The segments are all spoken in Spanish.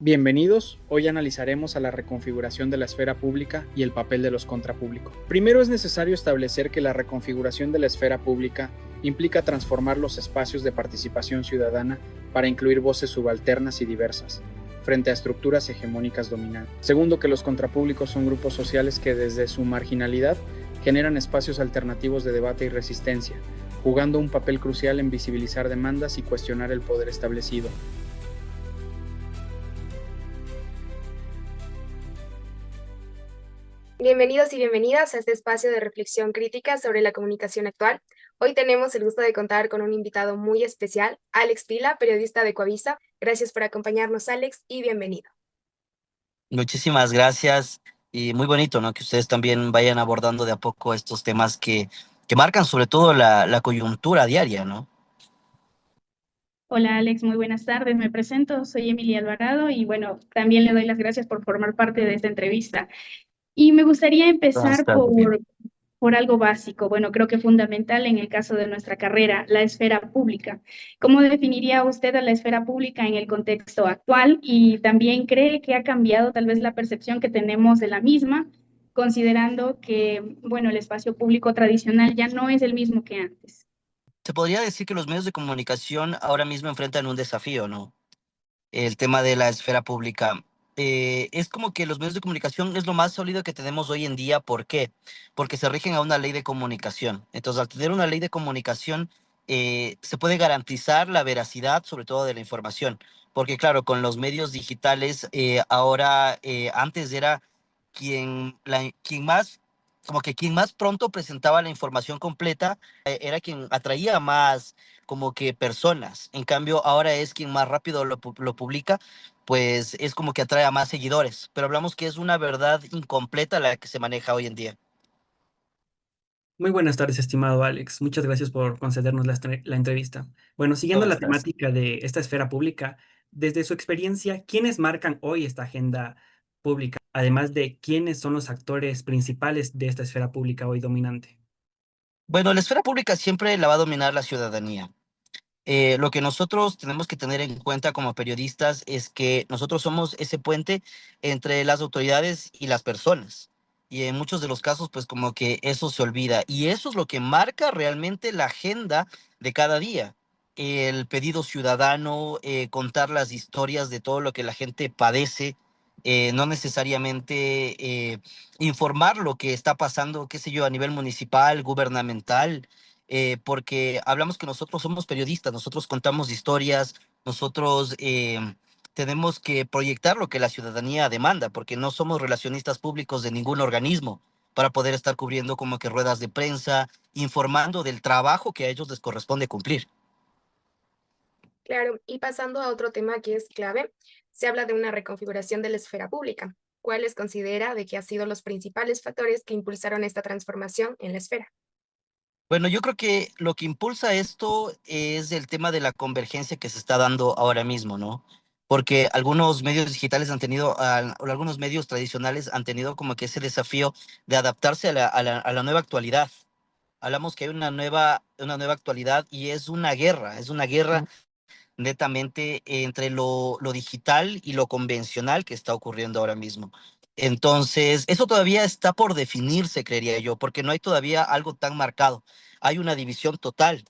Bienvenidos, hoy analizaremos a la reconfiguración de la esfera pública y el papel de los contrapúblicos. Primero es necesario establecer que la reconfiguración de la esfera pública implica transformar los espacios de participación ciudadana para incluir voces subalternas y diversas, frente a estructuras hegemónicas dominantes. Segundo, que los contrapúblicos son grupos sociales que desde su marginalidad generan espacios alternativos de debate y resistencia, jugando un papel crucial en visibilizar demandas y cuestionar el poder establecido. Bienvenidos y bienvenidas a este espacio de reflexión crítica sobre la comunicación actual. Hoy tenemos el gusto de contar con un invitado muy especial, Alex Pila, periodista de Coavisa. Gracias por acompañarnos, Alex, y bienvenido. Muchísimas gracias y muy bonito, ¿no? Que ustedes también vayan abordando de a poco estos temas que marcan sobre todo la coyuntura diaria, ¿no? Hola Alex, muy buenas tardes. Me presento, soy Emilia Alvarado y bueno, también le doy las gracias por formar parte de esta entrevista. Y me gustaría empezar Está muy bien. por algo básico, bueno, creo que fundamental en el caso de nuestra carrera, la esfera pública. ¿Cómo definiría usted a la esfera pública en el contexto actual? Y también cree que ha cambiado tal vez la percepción que tenemos de la misma, considerando que, bueno, el espacio público tradicional ya no es el mismo que antes. Se podría decir que los medios de comunicación ahora mismo enfrentan un desafío, ¿no? El tema de la esfera pública. Es como que los medios de comunicación es lo más sólido que tenemos hoy en día. ¿Por qué? Porque se rigen a una ley de comunicación. Entonces, al tener una ley de comunicación, se puede garantizar la veracidad, sobre todo de la información. Porque, claro, con los medios digitales, ahora, antes era quien más, como que quien más pronto presentaba la información completa, era quien atraía más como que personas. En cambio, ahora es quien más rápido lo publica, pues es como que atrae a más seguidores. Pero hablamos que es una verdad incompleta la que se maneja hoy en día. Muy buenas tardes, estimado Alex. Muchas gracias por concedernos la entrevista. Bueno, siguiendo ¿Cómo la estás? temática de esta esfera pública, desde su experiencia, ¿quiénes marcan hoy esta agenda pública? Además de quiénes son los actores principales de esta esfera pública hoy dominante. Bueno, la esfera pública siempre la va a dominar la ciudadanía. Lo que nosotros tenemos que tener en cuenta como periodistas es que nosotros somos ese puente entre las autoridades y las personas. Y en muchos de los casos, pues como que eso se olvida. Y eso es lo que marca realmente la agenda de cada día. El pedido ciudadano, contar las historias de todo lo que la gente padece, no necesariamente informar lo que está pasando, qué sé yo, a nivel municipal, gubernamental, porque hablamos que nosotros somos periodistas, nosotros contamos historias, nosotros tenemos que proyectar lo que la ciudadanía demanda, porque no somos relacionistas públicos de ningún organismo para poder estar cubriendo como que ruedas de prensa, informando del trabajo que a ellos les corresponde cumplir. Claro, y pasando a otro tema que es clave, se habla de una reconfiguración de la esfera pública. ¿Cuáles considera de que han sido los principales factores que impulsaron esta transformación en la esfera? Bueno, yo creo que lo que impulsa esto es el tema de la convergencia que se está dando ahora mismo, ¿no? Porque algunos medios digitales han tenido, o algunos medios tradicionales han tenido como que ese desafío de adaptarse a la nueva actualidad. Hablamos que hay una nueva actualidad y es una guerra netamente entre lo digital y lo convencional que está ocurriendo ahora mismo. Entonces, eso todavía está por definirse, creería yo, porque no hay todavía algo tan marcado. Hay una división total.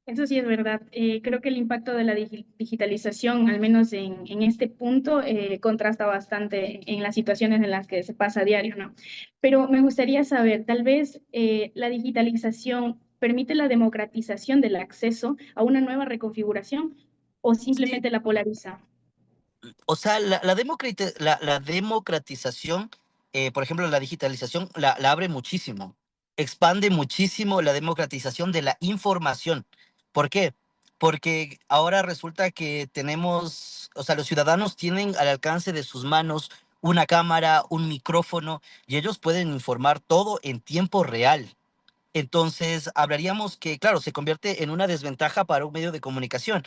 Eso sí es verdad. Creo que el impacto de la digitalización, al menos en este punto, contrasta bastante en las situaciones en las que se pasa a diario, ¿no? Pero me gustaría saber, tal vez la digitalización permite la democratización del acceso a una nueva reconfiguración o Sí, simplemente la polariza. o sea, la democratización, por ejemplo, la digitalización la abre muchísimo, expande muchísimo la democratización de la información. ¿Por qué? Porque ahora resulta que tenemos, o sea, los ciudadanos tienen al alcance de sus manos una cámara, un micrófono, y ellos pueden informar todo en tiempo real. Entonces, hablaríamos que, claro, se convierte en una desventaja para un medio de comunicación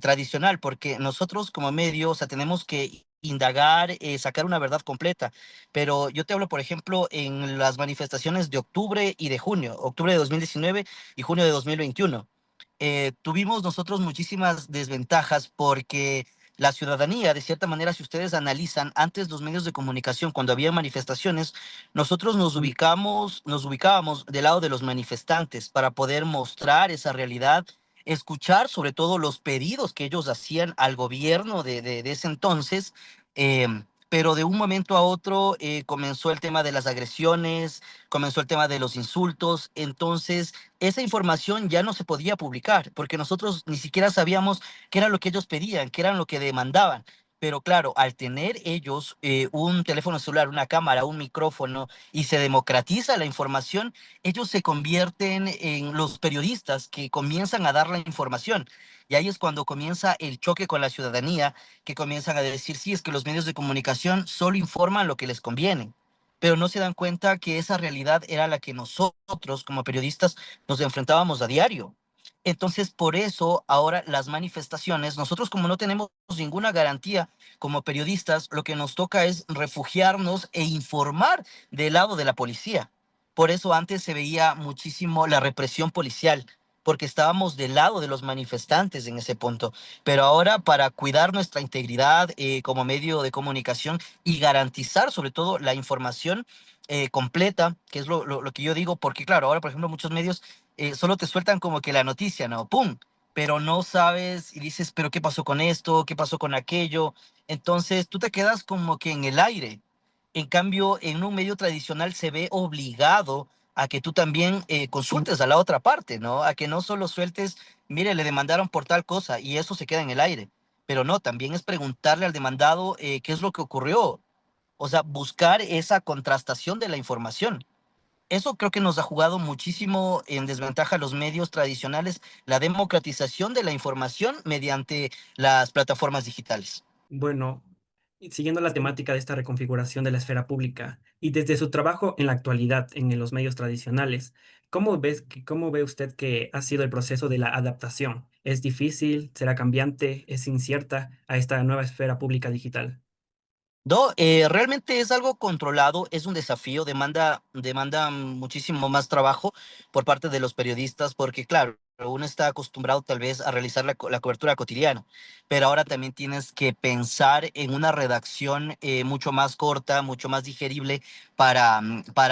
tradicional, porque nosotros como medio, o sea, tenemos que indagar, sacar una verdad completa. Pero yo te hablo, por ejemplo, en las manifestaciones de octubre y de junio, octubre de 2019 y junio de 2021. Tuvimos nosotros muchísimas desventajas porque la ciudadanía, de cierta manera, si ustedes analizan, antes los medios de comunicación, cuando había manifestaciones, nosotros nos ubicábamos del lado de los manifestantes para poder mostrar esa realidad, escuchar sobre todo los pedidos que ellos hacían al gobierno de ese entonces. Pero de un momento a otro comenzó el tema de las agresiones, comenzó el tema de los insultos, entonces esa información ya no se podía publicar porque nosotros ni siquiera sabíamos qué era lo que ellos pedían, qué era lo que demandaban. Pero claro, al tener ellos un teléfono celular, una cámara, un micrófono y se democratiza la información, ellos se convierten en los periodistas que comienzan a dar la información. Y ahí es cuando comienza el choque con la ciudadanía, que comienzan a decir, sí, es que los medios de comunicación solo informan lo que les conviene, pero no se dan cuenta que esa realidad era la que nosotros como periodistas nos enfrentábamos a diario. Entonces, por eso ahora las manifestaciones, nosotros como no tenemos ninguna garantía como periodistas, lo que nos toca es refugiarnos e informar del lado de la policía. Por eso antes se veía muchísimo la represión policial, porque estábamos del lado de los manifestantes en ese punto. Pero ahora para cuidar nuestra integridad como medio de comunicación y garantizar sobre todo la información completa, que es lo que yo digo, porque claro, ahora por ejemplo muchos medios solo te sueltan como que la noticia, ¿no? ¡Pum! Pero no sabes y dices, pero ¿qué pasó con esto? ¿Qué pasó con aquello? Entonces tú te quedas como que en el aire. En cambio, en un medio tradicional se ve obligado a que tú también consultes a la otra parte, ¿no? A que no solo sueltes, mire, le demandaron por tal cosa y eso se queda en el aire. Pero no, también es preguntarle al demandado qué es lo que ocurrió. O sea, buscar esa contrastación de la información. Eso creo que nos ha jugado muchísimo en desventaja a los medios tradicionales, la democratización de la información mediante las plataformas digitales. Bueno, y siguiendo la temática de esta reconfiguración de la esfera pública y desde su trabajo en la actualidad en los medios tradicionales, cómo ve usted que ha sido el proceso de la adaptación? ¿Es difícil? ¿Será cambiante? ¿Es incierta a esta nueva esfera pública digital? No, realmente es algo controlado, es un desafío, demanda muchísimo más trabajo por parte de los periodistas, porque claro, uno está acostumbrado tal vez a realizar la cobertura cotidiana, pero ahora también tienes que pensar en una redacción mucho más corta, mucho más digerible para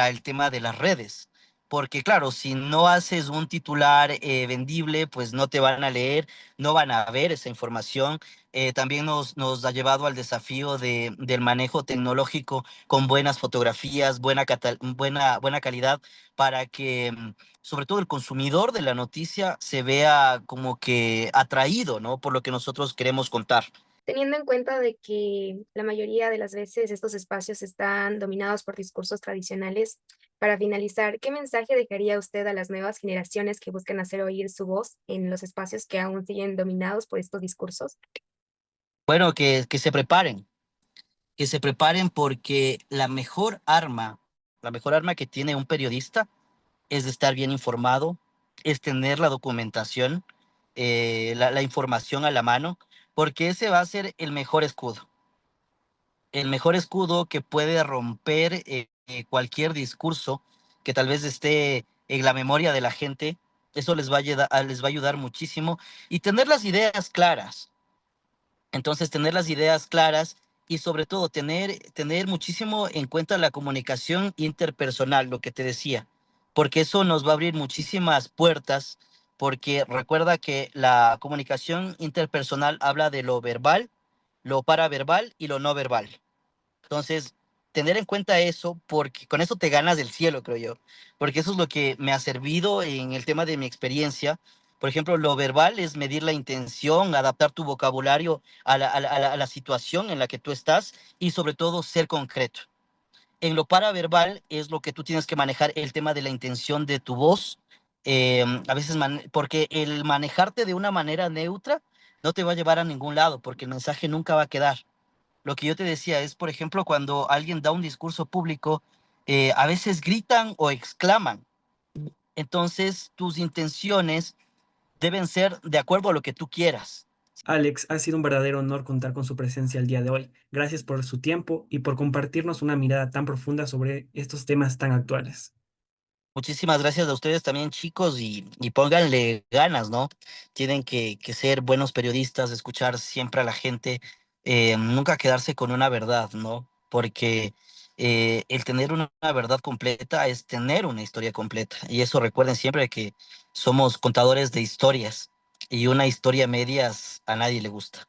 el tema de las redes. Porque claro, si no haces un titular vendible, pues no te van a leer, no van a ver esa información. También nos ha llevado al desafío del manejo tecnológico con buenas fotografías, buena calidad, para que sobre todo el consumidor de la noticia se vea como que atraído, ¿no? Por lo que nosotros queremos contar. Teniendo en cuenta de que la mayoría de las veces estos espacios están dominados por discursos tradicionales, para finalizar, ¿qué mensaje dejaría usted a las nuevas generaciones que buscan hacer oír su voz en los espacios que aún siguen dominados por estos discursos? Bueno, que se preparen porque la mejor arma que tiene un periodista es de estar bien informado, es tener la documentación, la información a la mano, porque ese va a ser el mejor escudo que puede romper cualquier discurso que tal vez esté en la memoria de la gente. Eso les va a ayudar muchísimo y tener las ideas claras. Entonces, tener las ideas claras y sobre todo tener muchísimo en cuenta la comunicación interpersonal, lo que te decía, porque eso nos va a abrir muchísimas puertas, porque recuerda que la comunicación interpersonal habla de lo verbal, lo paraverbal y lo no verbal. Entonces, tener en cuenta eso, porque con eso te ganas del cielo, creo yo, porque eso es lo que me ha servido en el tema de mi experiencia. Por ejemplo, lo verbal es medir la intención, adaptar tu vocabulario a la situación en la que tú estás y sobre todo ser concreto. En lo paraverbal es lo que tú tienes que manejar el tema de la intención de tu voz, a veces porque el manejarte de una manera neutra no te va a llevar a ningún lado, porque el mensaje nunca va a quedar. Lo que yo te decía es, por ejemplo, cuando alguien da un discurso público, a veces gritan o exclaman. Entonces, tus intenciones deben ser de acuerdo a lo que tú quieras. Alex, ha sido un verdadero honor contar con su presencia el día de hoy. Gracias por su tiempo y por compartirnos una mirada tan profunda sobre estos temas tan actuales. Muchísimas gracias a ustedes también, chicos, y pónganle ganas, ¿no? Tienen que ser buenos periodistas, escuchar siempre a la gente, nunca quedarse con una verdad, ¿no? Porque el tener una verdad completa es tener una historia completa. Y eso recuerden siempre que somos contadores de historias y una historia a medias a nadie le gusta.